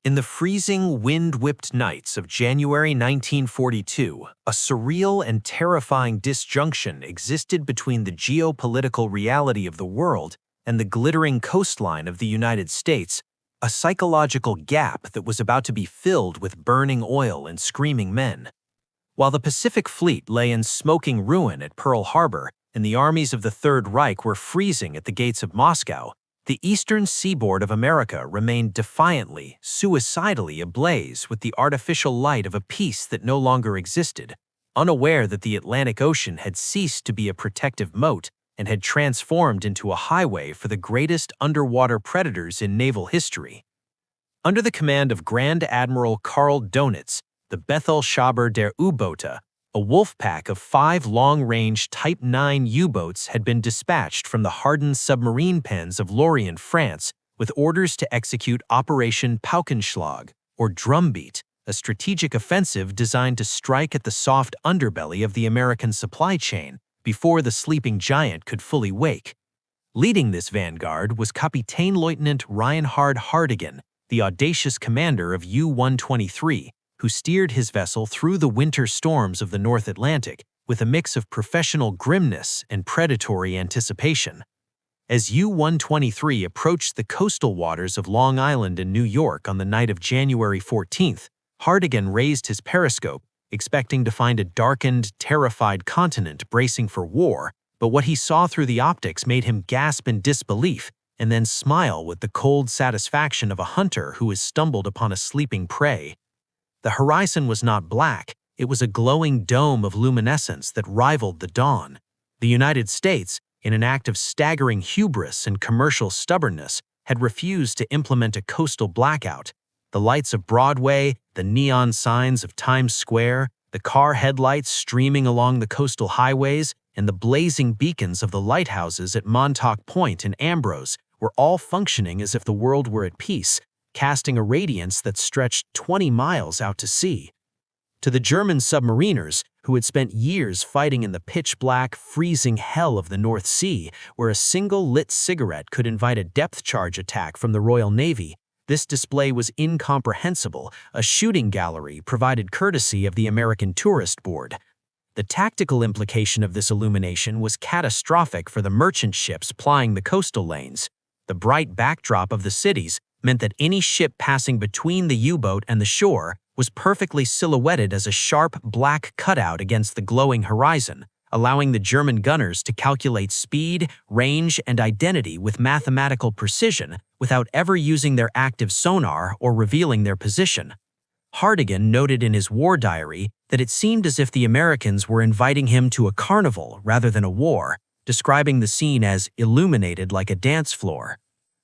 In the freezing, wind-whipped nights of January 1942, a surreal and terrifying disjunction existed between the geopolitical reality of the world and the glittering coastline of the United States, a psychological gap that was about to be filled with burning oil and screaming men. While the Pacific Fleet lay in smoking ruin at Pearl Harbor and the armies of the Third Reich were freezing at the gates of Moscow, the eastern seaboard of America remained defiantly, suicidally ablaze with the artificial light of a peace that no longer existed, unaware that the Atlantic Ocean had ceased to be a protective moat and had transformed into a highway for the greatest underwater predators in naval history. Under the command of Grand Admiral Karl Donitz, the Befehlshaber der U-Boote, a wolf pack of 5 long-range Type 9 U-boats had been dispatched from the hardened submarine pens of Lorient, France, with orders to execute Operation Paukenschlag, or Drumbeat, a strategic offensive designed to strike at the soft underbelly of the American supply chain before the sleeping giant could fully wake. Leading this vanguard was Kapitänleutnant Reinhard Hartigan, the audacious commander of U-123, who steered his vessel through the winter storms of the North Atlantic with a mix of professional grimness and predatory anticipation. As U-123 approached the coastal waters of Long Island and New York on the night of January 14th, Hartigan raised his periscope, expecting to find a darkened, terrified continent bracing for war, but what he saw through the optics made him gasp in disbelief and then smile with the cold satisfaction of a hunter who has stumbled upon a sleeping prey. The horizon was not black, it was a glowing dome of luminescence that rivaled the dawn. The United States, in an act of staggering hubris and commercial stubbornness, had refused to implement a coastal blackout. The lights of Broadway, the neon signs of Times Square, the car headlights streaming along the coastal highways, and the blazing beacons of the lighthouses at Montauk Point and Ambrose were all functioning as if the world were at peace, casting a radiance that stretched 20 miles out to sea. To the German submariners, who had spent years fighting in the pitch-black, freezing hell of the North Sea, where a single lit cigarette could invite a depth-charge attack from the Royal Navy, this display was incomprehensible, a shooting gallery provided courtesy of the American Tourist Board. The tactical implication of this illumination was catastrophic for the merchant ships plying the coastal lanes. The bright backdrop of the cities meant that any ship passing between the U-boat and the shore was perfectly silhouetted as a sharp black cutout against the glowing horizon, allowing the German gunners to calculate speed, range, and identity with mathematical precision without ever using their active sonar or revealing their position. Hartigan noted in his war diary that it seemed as if the Americans were inviting him to a carnival rather than a war, describing the scene as illuminated like a dance floor.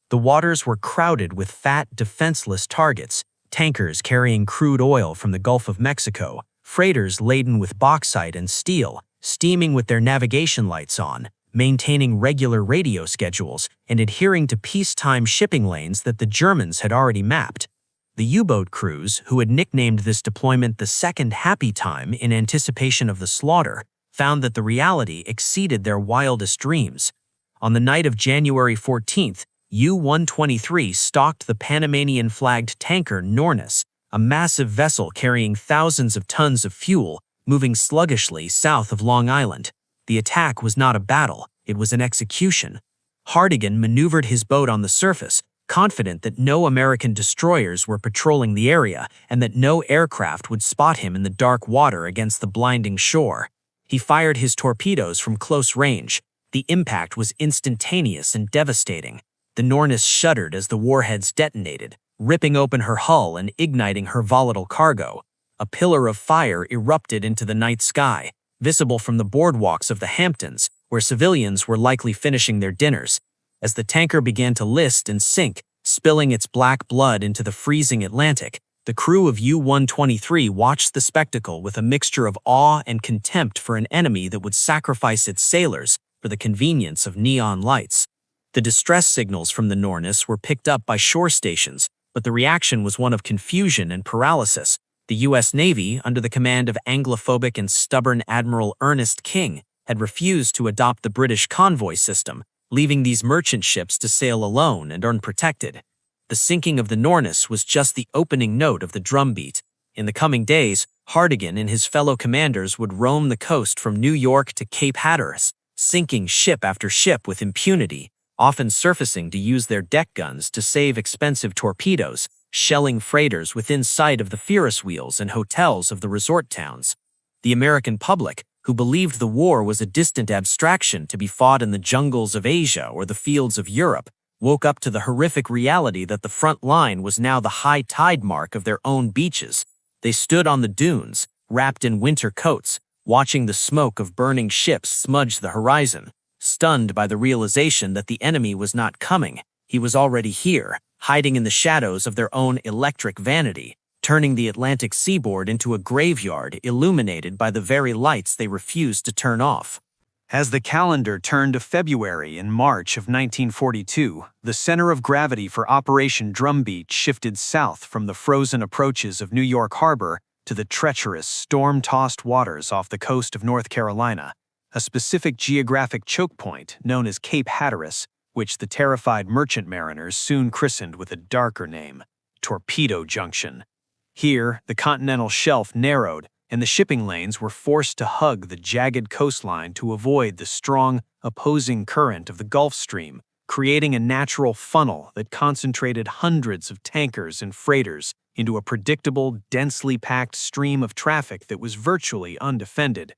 The waters were crowded with fat, defenseless targets, tankers carrying crude oil from the Gulf of Mexico, freighters laden with bauxite and steel, steaming with their navigation lights on, maintaining regular radio schedules, and adhering to peacetime shipping lanes that the Germans had already mapped. The U-boat crews, who had nicknamed this deployment the Second Happy Time in anticipation of the slaughter, found that the reality exceeded their wildest dreams. On the night of January 14th, U-123 stalked the Panamanian-flagged tanker Nornis, a massive vessel carrying thousands of tons of fuel, moving sluggishly south of Long Island. The attack was not a battle, it was an execution. Hartigan maneuvered his boat on the surface, confident that no American destroyers were patrolling the area and that no aircraft would spot him in the dark water against the blinding shore. He fired his torpedoes from close range. The impact was instantaneous and devastating. The Nornis shuddered as the warheads detonated, ripping open her hull and igniting her volatile cargo. A pillar of fire erupted into the night sky, visible from the boardwalks of the Hamptons, where civilians were likely finishing their dinners. As the tanker began to list and sink, spilling its black blood into the freezing Atlantic, the crew of U-123 watched the spectacle with a mixture of awe and contempt for an enemy that would sacrifice its sailors for the convenience of neon lights. The distress signals from the Nornis were picked up by shore stations, but the reaction was one of confusion and paralysis. The U.S. Navy, under the command of Anglophobic and stubborn Admiral Ernest King, had refused to adopt the British convoy system, leaving these merchant ships to sail alone and unprotected. The sinking of the Norness was just the opening note of the drumbeat. In the coming days, Hardigan and his fellow commanders would roam the coast from New York to Cape Hatteras, sinking ship after ship with impunity, often surfacing to use their deck guns to save expensive torpedoes, shelling freighters within sight of the Ferris wheels and hotels of the resort towns. The American public, who believed the war was a distant abstraction to be fought in the jungles of Asia or the fields of Europe, woke up to the horrific reality that the front line was now the high tide mark of their own beaches. They stood on the dunes, wrapped in winter coats, watching the smoke of burning ships smudge the horizon, stunned by the realization that the enemy was not coming. He was already here, hiding in the shadows of their own electric vanity, turning the Atlantic seaboard into a graveyard illuminated by the very lights they refused to turn off. As the calendar turned to February and March of 1942, the center of gravity for Operation Drumbeat shifted south from the frozen approaches of New York Harbor to the treacherous, storm-tossed waters off the coast of North Carolina, a specific geographic choke point known as Cape Hatteras, which the terrified merchant mariners soon christened with a darker name, Torpedo Junction. Here, the continental shelf narrowed, and the shipping lanes were forced to hug the jagged coastline to avoid the strong, opposing current of the Gulf Stream, creating a natural funnel that concentrated hundreds of tankers and freighters into a predictable, densely packed stream of traffic that was virtually undefended.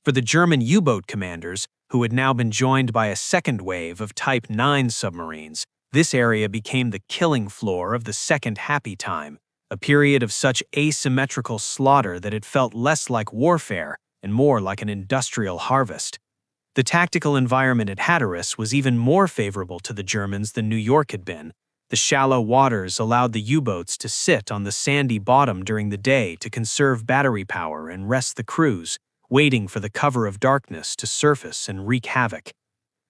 For the German U-boat commanders, who had now been joined by a second wave of Type 9 submarines, this area became the killing floor of the Second Happy Time, a period of such asymmetrical slaughter that it felt less like warfare and more like an industrial harvest. The tactical environment at Hatteras was even more favorable to the Germans than New York had been. The shallow waters allowed the U-boats to sit on the sandy bottom during the day to conserve battery power and rest the crews, waiting for the cover of darkness to surface and wreak havoc.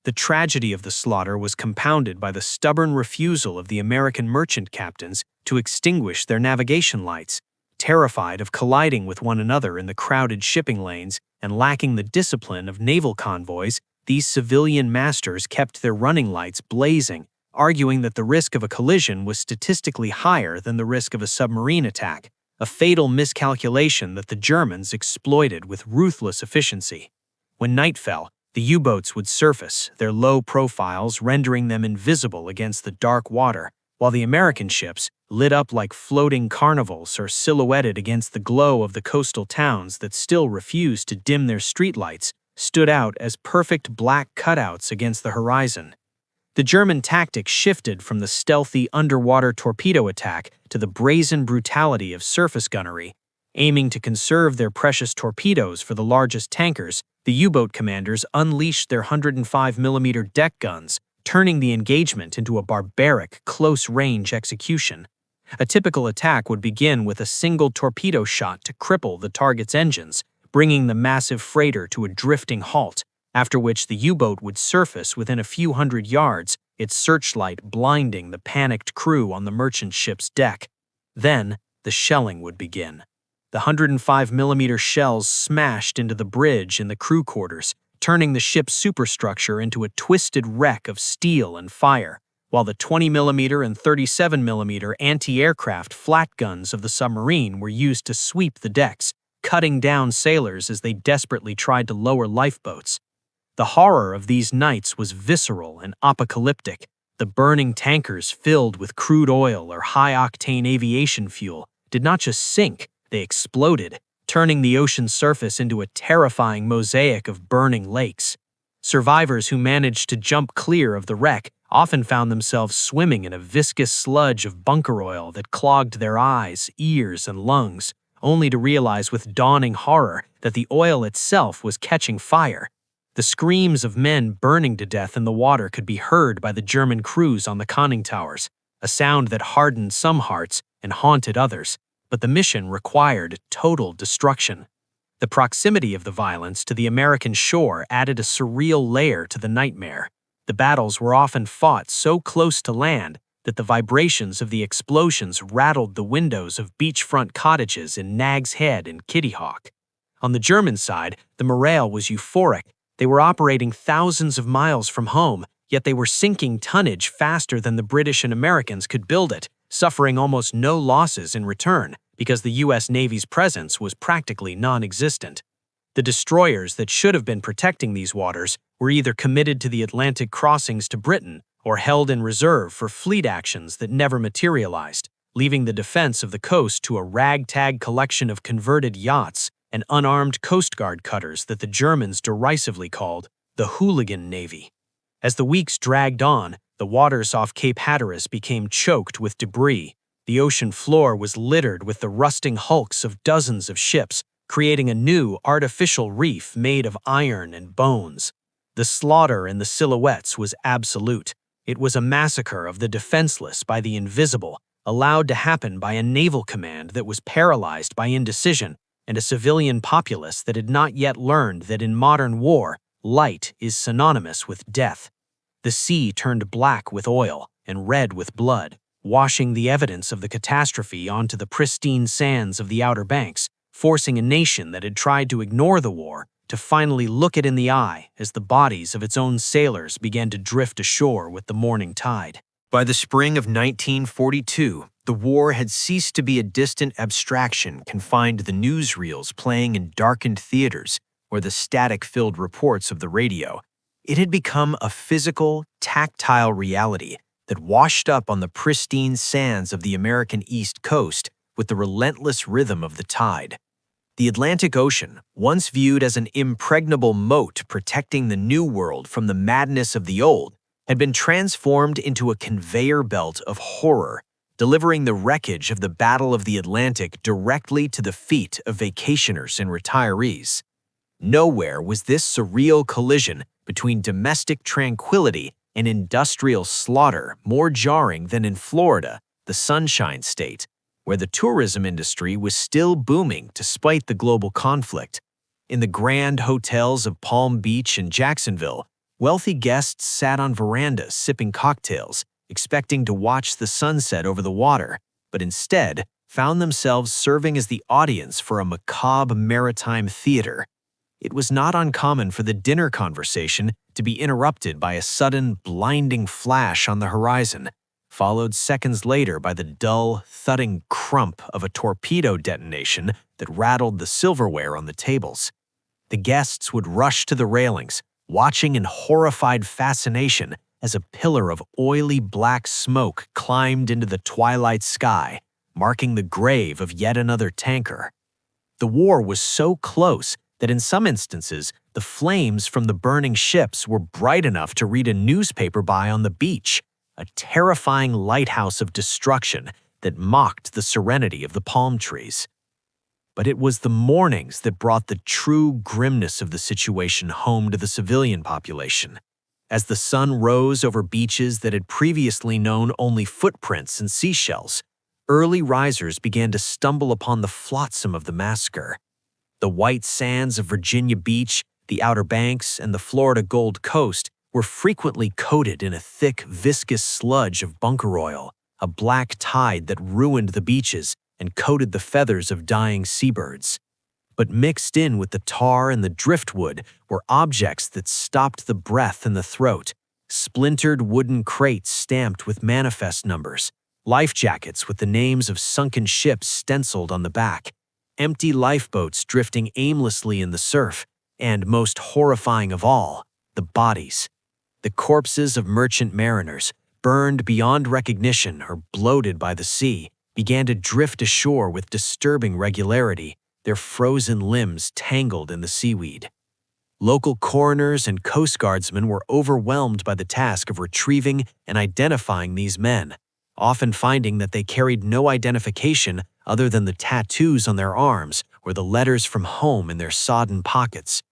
The tragedy of the slaughter was compounded by the stubborn refusal of the American merchant captains to extinguish their navigation lights. Terrified of colliding with one another in the crowded shipping lanes and lacking the discipline of naval convoys, these civilian masters kept their running lights blazing, arguing that the risk of a collision was statistically higher than the risk of a submarine attack, a fatal miscalculation that the Germans exploited with ruthless efficiency. When night fell, the U-boats would surface, their low profiles rendering them invisible against the dark water, while the American ships, lit up like floating carnivals or silhouetted against the glow of the coastal towns that still refused to dim their streetlights, stood out as perfect black cutouts against the horizon. The German tactic shifted from the stealthy underwater torpedo attack to the brazen brutality of surface gunnery. Aiming to conserve their precious torpedoes for the largest tankers, the U-boat commanders unleashed their 105mm deck guns, turning the engagement into a barbaric, close-range execution. A typical attack would begin with a single torpedo shot to cripple the target's engines, bringing the massive freighter to a drifting halt, after which the U-boat would surface within a few hundred yards, its searchlight blinding the panicked crew on the merchant ship's deck. Then, the shelling would begin. The 105mm shells smashed into the bridge and the crew quarters, turning the ship's superstructure into a twisted wreck of steel and fire, while the 20mm and 37mm anti-aircraft flat guns of the submarine were used to sweep the decks, cutting down sailors as they desperately tried to lower lifeboats. The horror of these nights was visceral and apocalyptic. The burning tankers filled with crude oil or high-octane aviation fuel did not just sink, they exploded, turning the ocean surface into a terrifying mosaic of burning lakes. Survivors who managed to jump clear of the wreck often found themselves swimming in a viscous sludge of bunker oil that clogged their eyes, ears, and lungs, only to realize with dawning horror that the oil itself was catching fire. The screams of men burning to death in the water could be heard by the German crews on the conning towers, a sound that hardened some hearts and haunted others, but the mission required total destruction. The proximity of the violence to the American shore added a surreal layer to the nightmare. The battles were often fought so close to land that the vibrations of the explosions rattled the windows of beachfront cottages in Nag's Head and Kitty Hawk. On the German side, the morale was euphoric. They were operating thousands of miles from home, yet they were sinking tonnage faster than the British and Americans could build it, suffering almost no losses in return because the U.S. Navy's presence was practically non-existent. The destroyers that should have been protecting these waters were either committed to the Atlantic crossings to Britain or held in reserve for fleet actions that never materialized, leaving the defense of the coast to a ragtag collection of converted yachts and unarmed Coast Guard cutters that the Germans derisively called the Hooligan Navy. As the weeks dragged on, the waters off Cape Hatteras became choked with debris. The ocean floor was littered with the rusting hulks of dozens of ships, creating a new artificial reef made of iron and bones. The slaughter in the silhouettes was absolute. It was a massacre of the defenseless by the invisible, allowed to happen by a naval command that was paralyzed by indecision and a civilian populace that had not yet learned that in modern war, light is synonymous with death. The sea turned black with oil and red with blood, washing the evidence of the catastrophe onto the pristine sands of the Outer Banks, forcing a nation that had tried to ignore the war to finally look it in the eye as the bodies of its own sailors began to drift ashore with the morning tide. By the spring of 1942, the war had ceased to be a distant abstraction confined to the newsreels playing in darkened theaters or the static-filled reports of the radio. It had become a physical, tactile reality that washed up on the pristine sands of the American East Coast with the relentless rhythm of the tide. The Atlantic Ocean, once viewed as an impregnable moat protecting the New World from the madness of the Old, had been transformed into a conveyor belt of horror, delivering the wreckage of the Battle of the Atlantic directly to the feet of vacationers and retirees. Nowhere was this surreal collision between domestic tranquility and industrial slaughter more jarring than in Florida, the Sunshine State, where the tourism industry was still booming despite the global conflict. In the grand hotels of Palm Beach and Jacksonville, wealthy guests sat on verandas sipping cocktails, expecting to watch the sunset over the water, but instead found themselves serving as the audience for a macabre maritime theater. It was not uncommon for the dinner conversation to be interrupted by a sudden, blinding flash on the horizon, followed seconds later by the dull, thudding crump of a torpedo detonation that rattled the silverware on the tables. The guests would rush to the railings, watching in horrified fascination as a pillar of oily black smoke climbed into the twilight sky, marking the grave of yet another tanker. The war was so close that in some instances, the flames from the burning ships were bright enough to read a newspaper by on the beach, a terrifying lighthouse of destruction that mocked the serenity of the palm trees. But it was the mornings that brought the true grimness of the situation home to the civilian population. As the sun rose over beaches that had previously known only footprints and seashells, early risers began to stumble upon the flotsam of the massacre. The white sands of Virginia Beach, the Outer Banks, and the Florida Gold Coast were frequently coated in a thick, viscous sludge of bunker oil, a black tide that ruined the beaches and coated the feathers of dying seabirds. But mixed in with the tar and the driftwood were objects that stopped the breath in the throat, splintered wooden crates stamped with manifest numbers, life jackets with the names of sunken ships stenciled on the back, empty lifeboats drifting aimlessly in the surf, and most horrifying of all, the bodies. The corpses of merchant mariners, burned beyond recognition or bloated by the sea, began to drift ashore with disturbing regularity, their frozen limbs tangled in the seaweed. Local coroners and Coast Guardsmen were overwhelmed by the task of retrieving and identifying these men, often finding that they carried no identification other than the tattoos on their arms or the letters from home in their sodden pockets.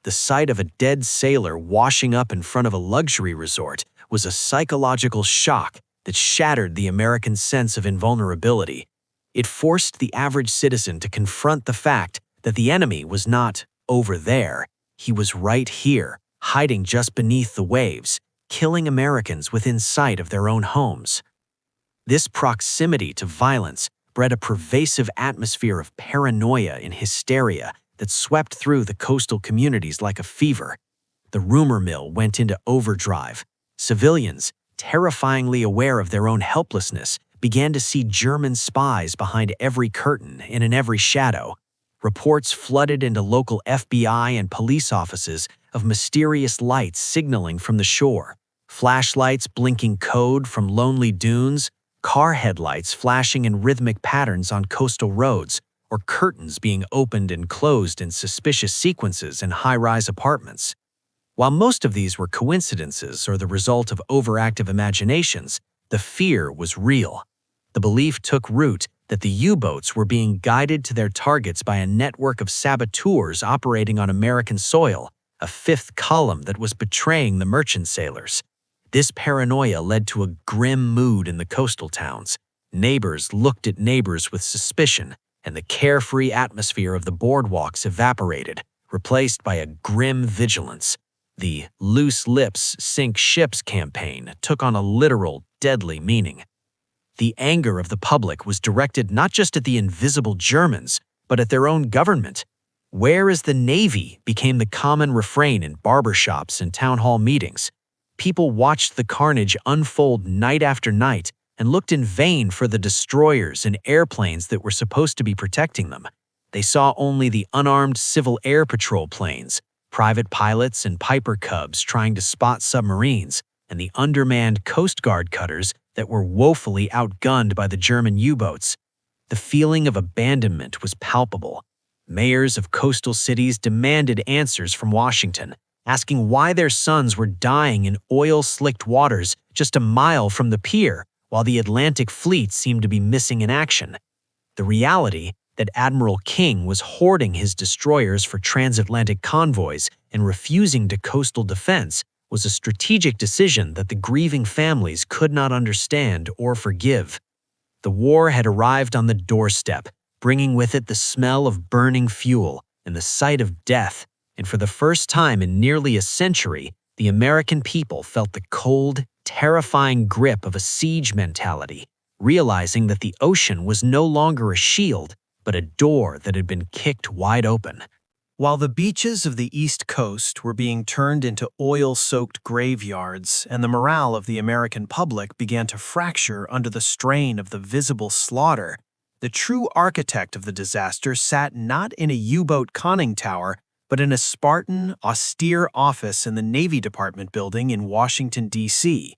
The sight of a dead sailor washing up in front of a luxury resort was a psychological shock that shattered the American sense of invulnerability. It forced the average citizen to confront the fact that the enemy was not over there. He was right here, hiding just beneath the waves, killing Americans within sight of their own homes. This proximity to violence bred a pervasive atmosphere of paranoia and hysteria that swept through the coastal communities like a fever. The rumor mill went into overdrive. Civilians, terrifyingly aware of their own helplessness, began to see German spies behind every curtain and in every shadow. Reports flooded into local FBI and police offices of mysterious lights signaling from the shore, flashlights blinking code from lonely dunes, car headlights flashing in rhythmic patterns on coastal roads, or curtains being opened and closed in suspicious sequences in high-rise apartments. While most of these were coincidences or the result of overactive imaginations, the fear was real. The belief took root that the U-boats were being guided to their targets by a network of saboteurs operating on American soil, a fifth column that was betraying the merchant sailors. This paranoia led to a grim mood in the coastal towns. Neighbors looked at neighbors with suspicion, and the carefree atmosphere of the boardwalks evaporated, replaced by a grim vigilance. The "loose lips sink ships" campaign took on a literal, deadly meaning. The anger of the public was directed not just at the invisible Germans, but at their own government. "Where is the Navy?" became the common refrain in barbershops and town hall meetings. People watched the carnage unfold night after night and looked in vain for the destroyers and airplanes that were supposed to be protecting them. They saw only the unarmed Civil Air Patrol planes, private pilots and Piper Cubs trying to spot submarines, and the undermanned Coast Guard cutters that were woefully outgunned by the German U-boats. The feeling of abandonment was palpable. Mayors of coastal cities demanded answers from Washington, asking why their sons were dying in oil-slicked waters just a mile from the pier, while the Atlantic fleet seemed to be missing in action. The reality that Admiral King was hoarding his destroyers for transatlantic convoys and refusing to coastal defense was a strategic decision that the grieving families could not understand or forgive. The war had arrived on the doorstep, bringing with it the smell of burning fuel and the sight of death, and for the first time in nearly a century, the American people felt the cold, terrifying grip of a siege mentality, realizing that the ocean was no longer a shield, but a door that had been kicked wide open. While the beaches of the East Coast were being turned into oil-soaked graveyards and the morale of the American public began to fracture under the strain of the visible slaughter, the true architect of the disaster sat not in a U-boat conning tower, but in a Spartan, austere office in the Navy Department building in Washington, D.C.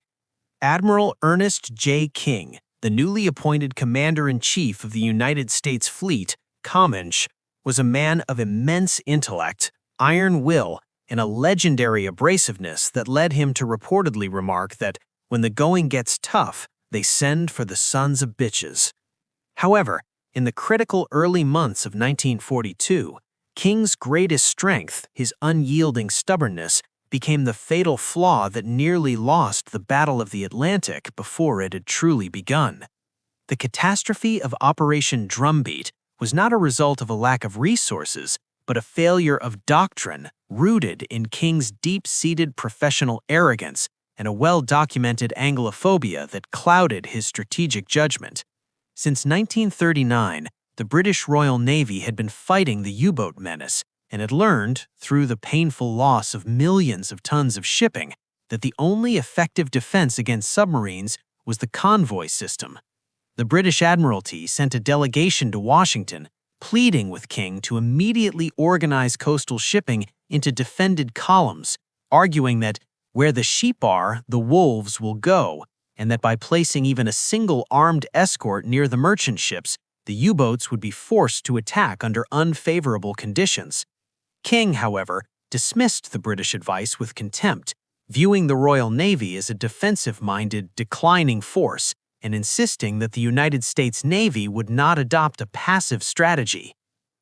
Admiral Ernest J. King, the newly appointed Commander-in-Chief of the United States Fleet, Commanche, was a man of immense intellect, iron will, and a legendary abrasiveness that led him to reportedly remark that when the going gets tough, they send for the sons of bitches. However, in the critical early months of 1942, King's greatest strength, his unyielding stubbornness, became the fatal flaw that nearly lost the Battle of the Atlantic before it had truly begun. The catastrophe of Operation Drumbeat was not a result of a lack of resources, but a failure of doctrine rooted in King's deep-seated professional arrogance and a well-documented Anglophobia that clouded his strategic judgment. Since 1939, the British Royal Navy had been fighting the U-boat menace and had learned, through the painful loss of millions of tons of shipping, that the only effective defense against submarines was the convoy system. The British Admiralty sent a delegation to Washington, pleading with King to immediately organize coastal shipping into defended columns, arguing that where the sheep are, the wolves will go, and that by placing even a single armed escort near the merchant ships, the U-boats would be forced to attack under unfavorable conditions. King, however, dismissed the British advice with contempt, viewing the Royal Navy as a defensive-minded, declining force, and insisting that the United States Navy would not adopt a passive strategy.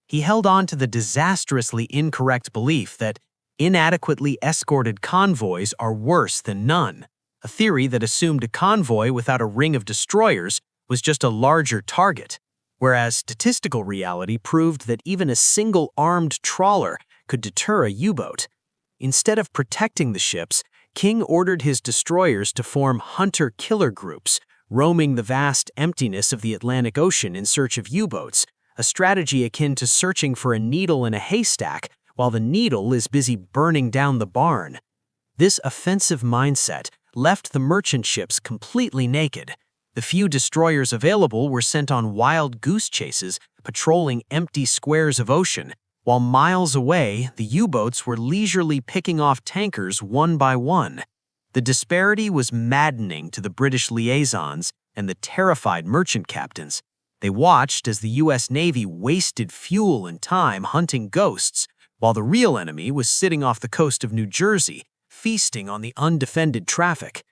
He held on to the disastrously incorrect belief that inadequately escorted convoys are worse than none, a theory that assumed a convoy without a ring of destroyers was just a larger target, whereas statistical reality proved that even a single armed trawler could deter a U-boat. Instead of protecting the ships, King ordered his destroyers to form hunter-killer groups, roaming the vast emptiness of the Atlantic Ocean in search of U-boats, a strategy akin to searching for a needle in a haystack while the needle is busy burning down the barn. This offensive mindset, left the merchant ships completely naked. The few destroyers available were sent on wild goose chases, patrolling empty squares of ocean, while miles away, the U-boats were leisurely picking off tankers one by one. The disparity was maddening to the British liaisons and the terrified merchant captains. They watched as the U.S. Navy wasted fuel and time hunting ghosts, while the real enemy was sitting off the coast of New Jersey, feasting on the undefended traffic.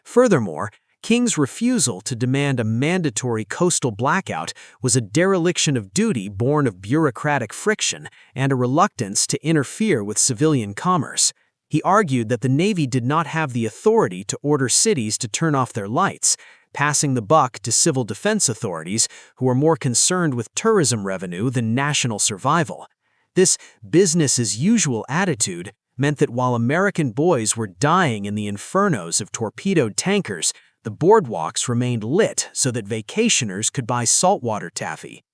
Furthermore, King's refusal to demand a mandatory coastal blackout was a dereliction of duty born of bureaucratic friction and a reluctance to interfere with civilian commerce. He argued that the Navy did not have the authority to order cities to turn off their lights, passing the buck to civil defense authorities who were more concerned with tourism revenue than national survival. This business-as-usual attitude meant that while American boys were dying in the infernos of torpedoed tankers, the boardwalks remained lit so that vacationers could buy saltwater taffy.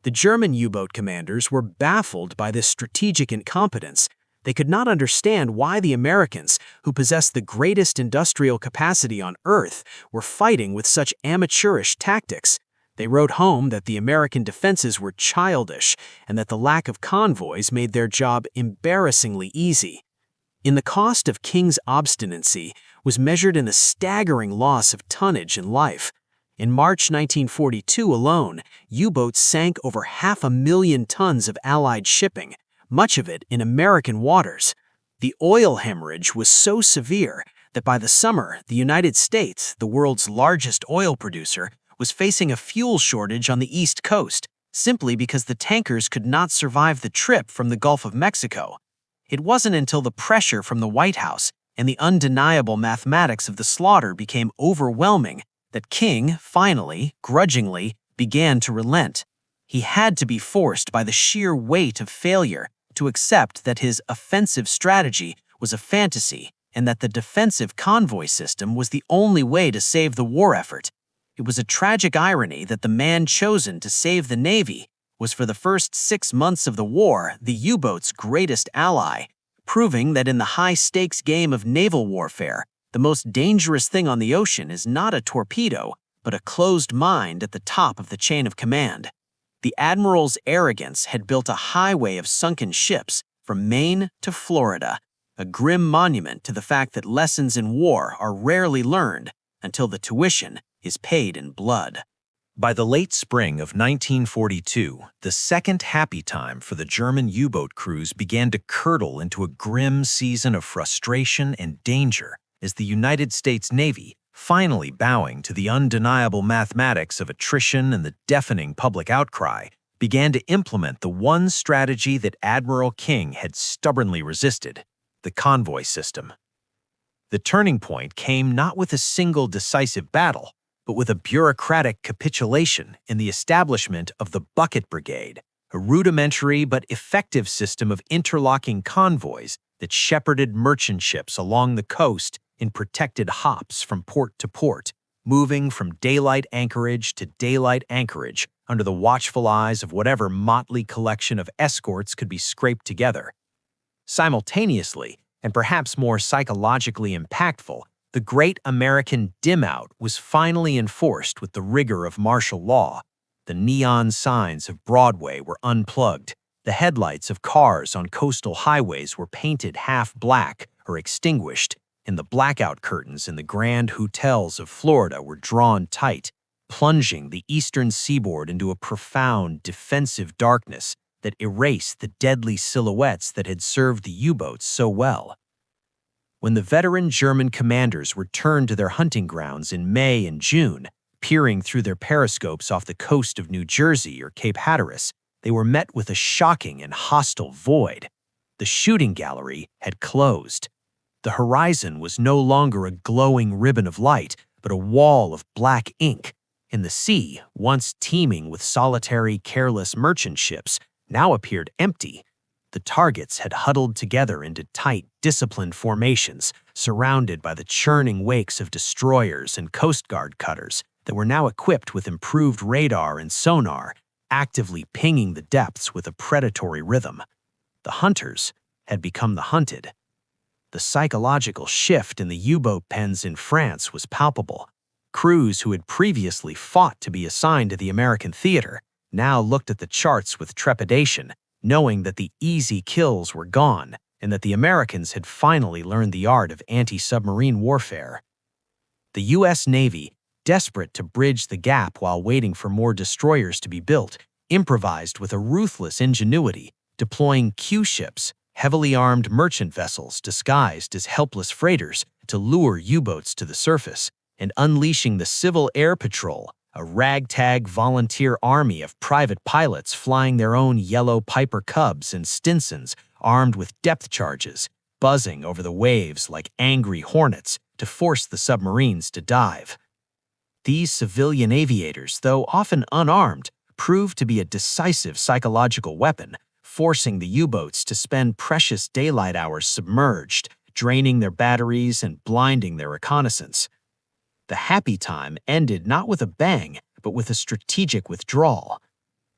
The German U-boat commanders were baffled by this strategic incompetence. They could not understand why the Americans, who possessed the greatest industrial capacity on Earth, were fighting with such amateurish tactics. They wrote home that the American defenses were childish and that the lack of convoys made their job embarrassingly easy. In the cost of King's obstinacy was measured in a staggering loss of tonnage and life. In March 1942 alone, U-boats sank over 500,000 tons of Allied shipping, much of it in American waters. The oil hemorrhage was so severe that by the summer, the United States, the world's largest oil producer, was facing a fuel shortage on the East Coast, simply because the tankers could not survive the trip from the Gulf of Mexico. It wasn't until the pressure from the White House and the undeniable mathematics of the slaughter became overwhelming that King, finally, grudgingly, began to relent. He had to be forced by the sheer weight of failure to accept that his offensive strategy was a fantasy and that the defensive convoy system was the only way to save the war effort. It was a tragic irony that the man chosen to save the Navy was for the first 6 months of the war the U-boat's greatest ally, proving that in the high-stakes game of naval warfare, the most dangerous thing on the ocean is not a torpedo, but a closed mind at the top of the chain of command. The admiral's arrogance had built a highway of sunken ships from Maine to Florida, a grim monument to the fact that lessons in war are rarely learned until the tuition is paid in blood. By the late spring of 1942, the second happy time for the German U-boat crews began to curdle into a grim season of frustration and danger as the United States Navy, finally bowing to the undeniable mathematics of attrition and the deafening public outcry, began to implement the one strategy that Admiral King had stubbornly resisted: the convoy system. The turning point came not with a single decisive battle, but with a bureaucratic capitulation in the establishment of the Bucket Brigade, a rudimentary but effective system of interlocking convoys that shepherded merchant ships along the coast in protected hops from port to port, moving from daylight anchorage to daylight anchorage under the watchful eyes of whatever motley collection of escorts could be scraped together. Simultaneously, and perhaps more psychologically impactful, the great American dim-out was finally enforced with the rigor of martial law. The neon signs of Broadway were unplugged. The headlights of cars on coastal highways were painted half black or extinguished, and the blackout curtains in the grand hotels of Florida were drawn tight, plunging the eastern seaboard into a profound defensive darkness that erased the deadly silhouettes that had served the U-boats so well. When the veteran German commanders returned to their hunting grounds in May and June, peering through their periscopes off the coast of New Jersey or Cape Hatteras, they were met with a shocking and hostile void. The shooting gallery had closed. The horizon was no longer a glowing ribbon of light, but a wall of black ink, and the sea, once teeming with solitary, careless merchant ships, now appeared empty. The targets had huddled together into tight, disciplined formations, surrounded by the churning wakes of destroyers and Coast Guard cutters that were now equipped with improved radar and sonar, actively pinging the depths with a predatory rhythm. The hunters had become the hunted. The psychological shift in the U-boat pens in France was palpable. Crews who had previously fought to be assigned to the American theater now looked at the charts with trepidation, knowing that the easy kills were gone and that the Americans had finally learned the art of anti-submarine warfare. The U.S. Navy, desperate to bridge the gap while waiting for more destroyers to be built, improvised with a ruthless ingenuity, deploying Q-ships, heavily armed merchant vessels disguised as helpless freighters, to lure U-boats to the surface, and unleashing the Civil Air Patrol, a ragtag volunteer army of private pilots flying their own yellow Piper Cubs and Stinsons armed with depth charges, buzzing over the waves like angry hornets to force the submarines to dive. These civilian aviators, though often unarmed, proved to be a decisive psychological weapon, forcing the U-boats to spend precious daylight hours submerged, draining their batteries and blinding their reconnaissance. The happy time ended not with a bang, but with a strategic withdrawal.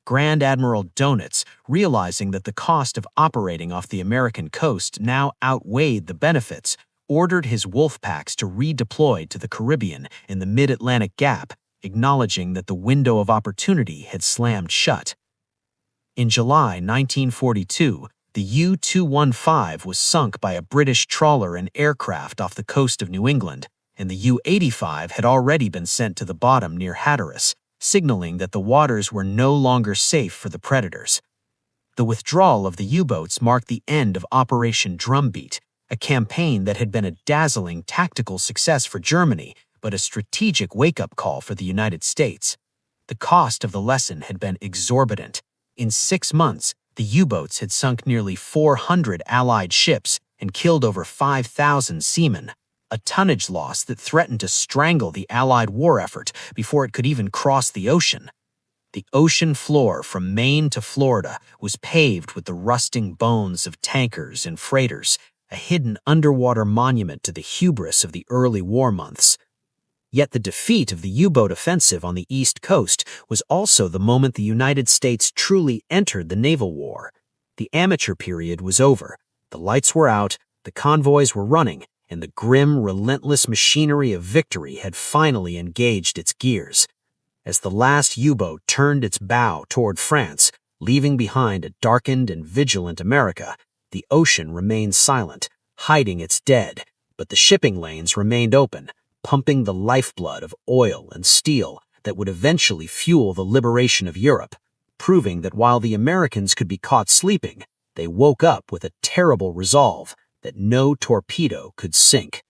Grand Admiral Donitz, realizing that the cost of operating off the American coast now outweighed the benefits, ordered his wolf packs to redeploy to the Caribbean in the mid-Atlantic Gap, acknowledging that the window of opportunity had slammed shut. In July 1942, the U-215 was sunk by a British trawler and aircraft off the coast of New England, and the U-85 had already been sent to the bottom near Hatteras, signaling that the waters were no longer safe for the predators. The withdrawal of the U-boats marked the end of Operation Drumbeat, a campaign that had been a dazzling tactical success for Germany, but a strategic wake-up call for the United States. The cost of the lesson had been exorbitant. In 6 months, the U-boats had sunk nearly 400 Allied ships and killed over 5,000 seamen, a tonnage loss that threatened to strangle the Allied war effort before it could even cross the ocean. The ocean floor from Maine to Florida was paved with the rusting bones of tankers and freighters, a hidden underwater monument to the hubris of the early war months. Yet the defeat of the U-boat offensive on the East Coast was also the moment the United States truly entered the naval war. The amateur period was over, the lights were out, the convoys were running, and the grim, relentless machinery of victory had finally engaged its gears. As the last U-boat turned its bow toward France, leaving behind a darkened and vigilant America, the ocean remained silent, hiding its dead, but the shipping lanes remained open, pumping the lifeblood of oil and steel that would eventually fuel the liberation of Europe, proving that while the Americans could be caught sleeping, they woke up with a terrible resolve that no torpedo could sink.